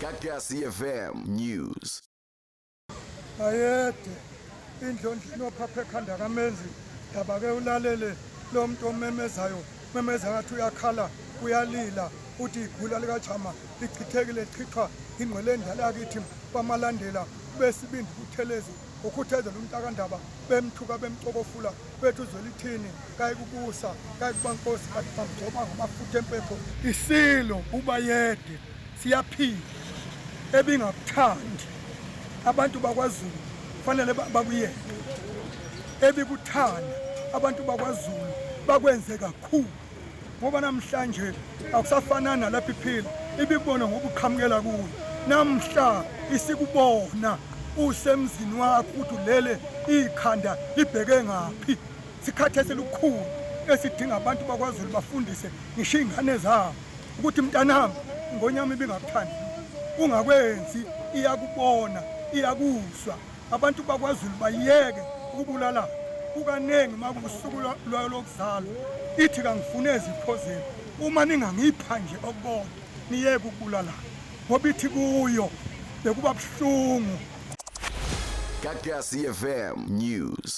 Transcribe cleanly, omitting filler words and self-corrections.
Gagasi FM News. Ayede indlondlo ophaphe ekhanda kamenzi daba ke ulalele lo muntu omemezayo memeza ngathi uyakhala uyalila uthi igula likajama lichithekile lichithwa ingqwele endala yakithi bamalandela besibindi kuthelezi ukhuthezela umntakandaba bemthuka bemcokofula bethu uzolithini kayikubusa kayikubankosi bathi bamgcoba ngamafutha empepho iSilo ubayede siyaphila ebingakuthandi abantu bakwaZulu fanele bakuyeke ebikuthanda abantu bakwaZulu bakwenze kakhulu ngoba namhlanje akusafanana nalapha iphila ibikubona ngokuqhamukela kuyo namhla isikubona usemzini wakho ukuthi ulele ikhanda libheke ngapi sikhathe selukhulu esidinga abantu bakwaZulu bafundise ngisho ingane zabo ukuthi mntanami ngonyama ibingakuthandi ungakwenzi iyakubona iyakuzwa abantu bakwaZulu bayeke ukubulala ukanengi makusuku lwayo lokuzalwa ithi kangifune iziphozelo uma ningangipha nje okubona niyeke ukubulala ngoba ithi kuyo bekuba buhlungu. Gagasi FM News.